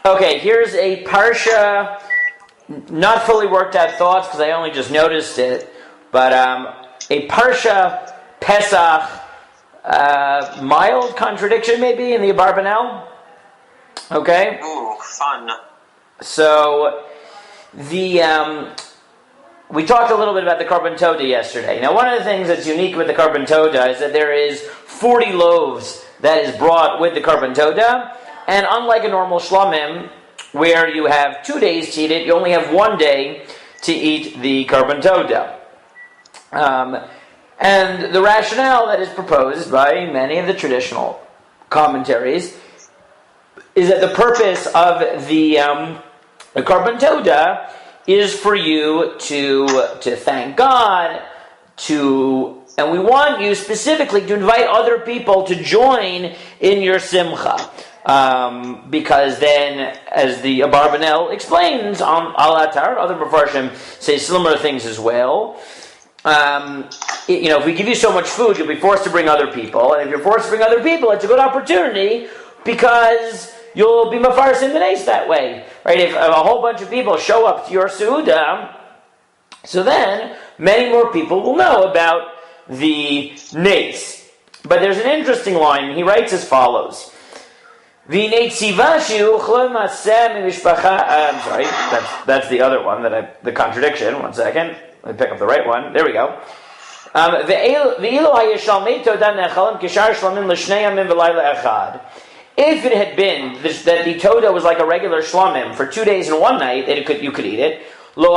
Okay, here's a parsha, not fully worked out thoughts because I only just noticed it, but a parsha Pesach, mild contradiction maybe in the Abarbanel. Okay? Ooh, fun. So, we talked a little bit about the Korban Todah yesterday. Now, one of the things that's unique with the Korban Todah is that there is 40 loaves that is brought with the Korban Todah, and unlike a normal shlamim, where you have 2 days to eat it, you only have 1 day to eat the Korban Todah. And the rationale that is proposed by many of the traditional commentaries is that the purpose of the Korban Todah is for you to thank God, and we want you specifically to invite other people to join in your simcha. Because then, as the Abarbanel explains on Al-Atar, other Mefarshim say similar things as well. If we give you so much food, you'll be forced to bring other people. And if you're forced to bring other people, it's a good opportunity because you'll be Mefarsim B'neis that way. Right? If a whole bunch of people show up to your Seudah, so then many more people will know about the Nes. But there's an interesting line. He writes as follows. I'm sorry, that's the other one, the contradiction. 1 second. Let me pick up the right one. There we go. If it had been that the Todah was like a regular shlamim for 2 days and 1 night, that you could eat it, no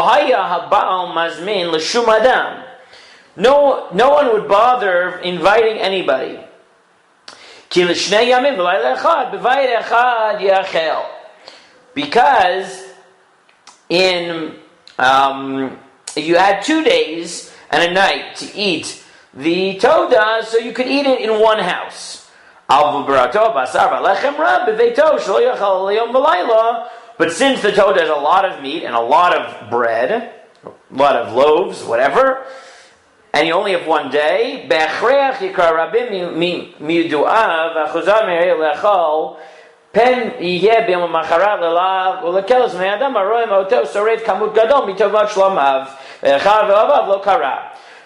one would bother inviting anybody. Because you had 2 days and a night to eat the Todah, so you could eat it in one house. But since the Todah has a lot of meat and a lot of bread, a lot of loaves, whatever, and you only have 1 day,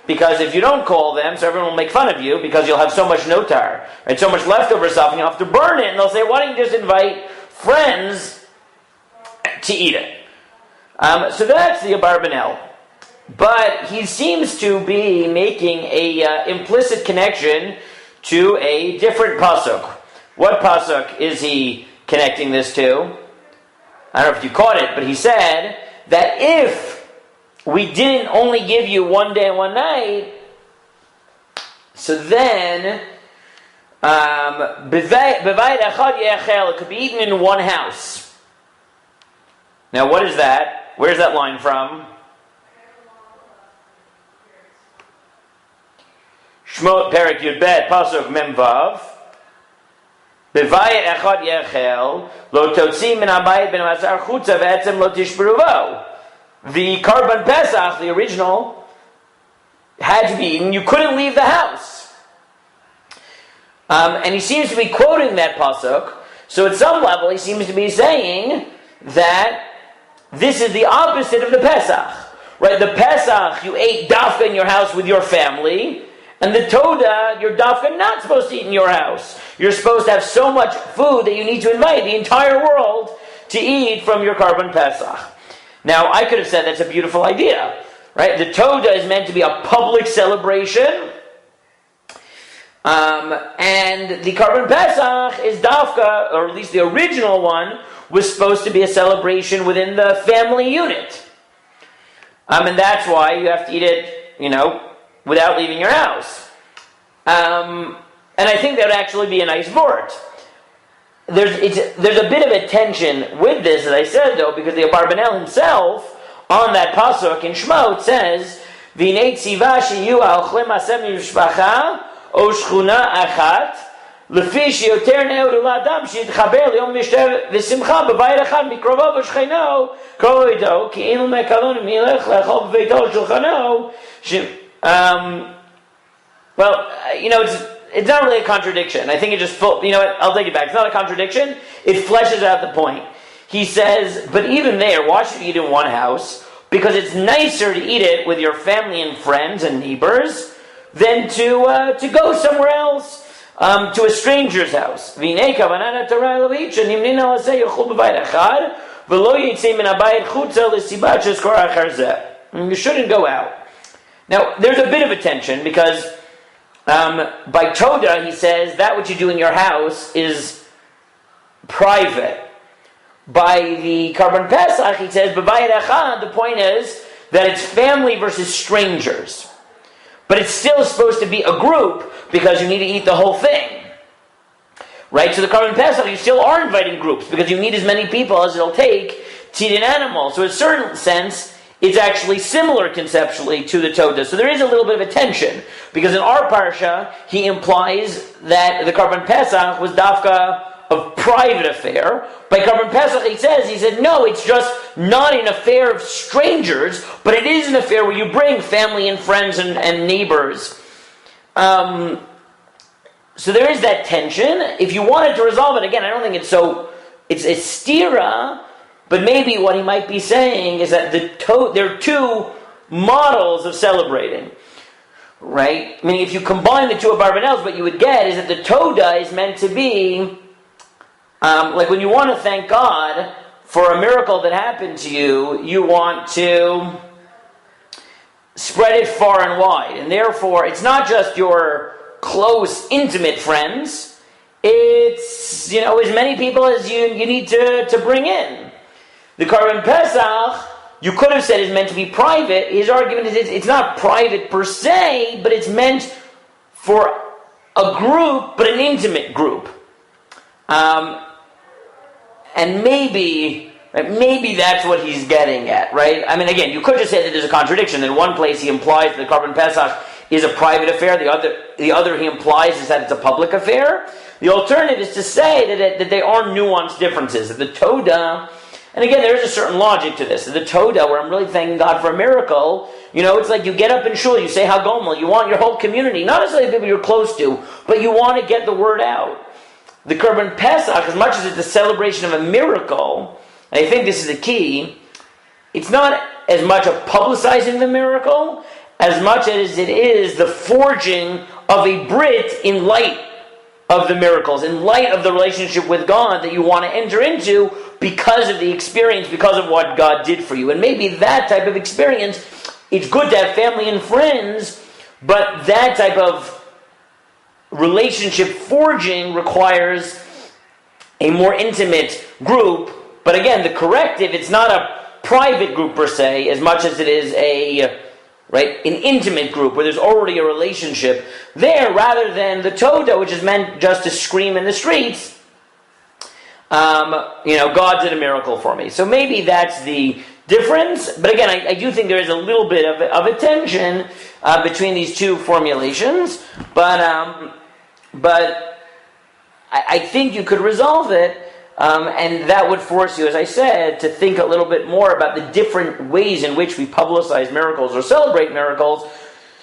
because if you don't call them, so everyone will make fun of you because you'll have so much notar and so much leftover stuff, and you'll have to burn it, and they'll say, why don't you just invite friends to eat it? So that's the Abarbanel. But he seems to be making a implicit connection to a different pasuk. What pasuk is he connecting this to? I don't know if you caught it, but he said that if we didn't only give you 1 day and 1 night, so then it could be eaten in one house. Now what is that? Where's that line from? Shmot Perek Yud Bet Pasuk Mem Vav. Bevayet echad yechel lo totzi min habayit ben masar chutza ve'etzem lo tishberuvo. The Korban Pesach, the original, had to be eaten. You couldn't leave the house. And he seems to be quoting that pasuk. So at some level, he seems to be saying that this is the opposite of the Pesach. Right? The Pesach, you ate dafka in your house with your family. And the Todah, you're dafka not supposed to eat in your house. You're supposed to have so much food that you need to invite the entire world to eat from your Korban Pesach. Now, I could have said that's a beautiful idea, right? The Todah is meant to be a public celebration, and the Korban Pesach is dafka, or at least the original one, was supposed to be a celebration within the family unit. And that's why you have to eat it, without leaving your house. And I think that would actually be a nice vort. There's a bit of a tension with this, as I said, though, because the Abarbanel himself, on that pasuk in Shmot, says, V'nei tziva sheyu ha'ochlem asem mishpacha o shchuna achat lefi sheyoter ne'od u'ladam she'yitchaber li'om v'simcha b'bayit echad mikrovo v'shcheno koroido ki inu mekalon milech lechol b'veito shulchano it's not really a contradiction. I think it just I'll take it back. It's not a contradiction. It fleshes out the point. he says, but even there, why should you eat in one house? Because it's nicer to eat it with your family and friends and neighbors than to go somewhere else, to a stranger's house. You shouldn't go out. Now, there's a bit of a tension because by Todah, he says that what you do in your house is private. By the Karban Pesach, he says, the point is that it's family versus strangers. But it's still supposed to be a group because you need to eat the whole thing. Right? So the Karban Pesach, you still are inviting groups because you need as many people as it'll take to eat an animal. So in a certain sense, it's actually similar conceptually to the Todah. So there is a little bit of a tension. Because in our parsha, he implies that the Karban Pesach was dafka of private affair. By Karban Pesach, he said, no, it's just not an affair of strangers, but it is an affair where you bring family and friends and neighbors. So there is that tension. If you wanted to resolve it, again, I don't think it's a stira, but maybe what he might be saying is that there are two models of celebrating. Right? Meaning if you combine the two abarbanels, what you would get is that the Todah is meant to be like when you want to thank God for a miracle that happened to you, you want to spread it far and wide. And therefore, it's not just your close, intimate friends. It's, as many people as you need to bring in. The Karban Pesach, you could have said is meant to be private. His argument is it's not private per se, but it's meant for a group, but an intimate group. And maybe that's what he's getting at, right? I mean, again, you could just say that there's a contradiction. In one place, he implies that the Karban Pesach is a private affair. The other he implies is that it's a public affair. The alternative is to say that they are nuanced differences. That the Todah, and again, there is a certain logic to this. The Todah, where I'm really thanking God for a miracle, it's like you get up in shul, you say Hagomel, you want your whole community, not necessarily the people you're close to, but you want to get the word out. The Karban Pesach, as much as it's a celebration of a miracle, and I think this is the key, it's not as much of publicizing the miracle, as much as it is the forging of a brit in light of the miracles, in light of the relationship with God that you want to enter into because of the experience, because of what God did for you. And maybe that type of experience, it's good to have family and friends, but that type of relationship forging requires a more intimate group. But again, the corrective, it's not a private group per se, as much as it is an intimate group where there's already a relationship there, rather than the Todah, which is meant just to scream in the streets, God did a miracle for me. So maybe that's the difference. But again, I do think there is a little bit of a tension between these two formulations. But I think you could resolve it, and that would force you, as I said, to think a little bit more about the different ways in which we publicize miracles or celebrate miracles.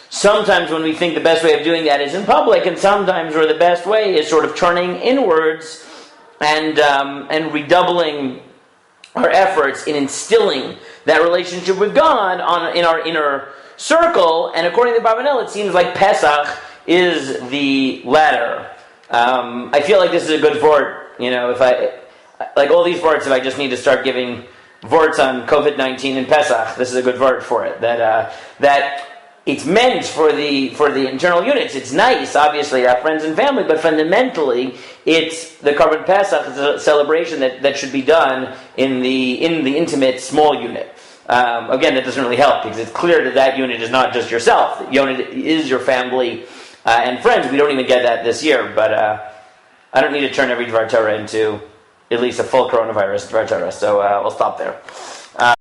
Sometimes when we think the best way of doing that is in public, and sometimes where the best way is sort of turning inwards and redoubling our efforts in instilling that relationship with God in our inner circle. And according to Barbanel, it seems like Pesach is the latter. I feel like this is a good vort. If I like all these vorts, if I just need to start giving vorts on COVID-19 and Pesach, this is a good vort for it. That it's meant for the internal units. It's nice, obviously, our friends and family, but fundamentally, it's the Karban Pesach is a celebration that should be done in the intimate small unit. Again, that doesn't really help because it's clear that unit is not just yourself. The unit is your family and friends. We don't even get that this year, but I don't need to turn every Dvar Torah into at least a full coronavirus Dvar Torah, so we'll stop there.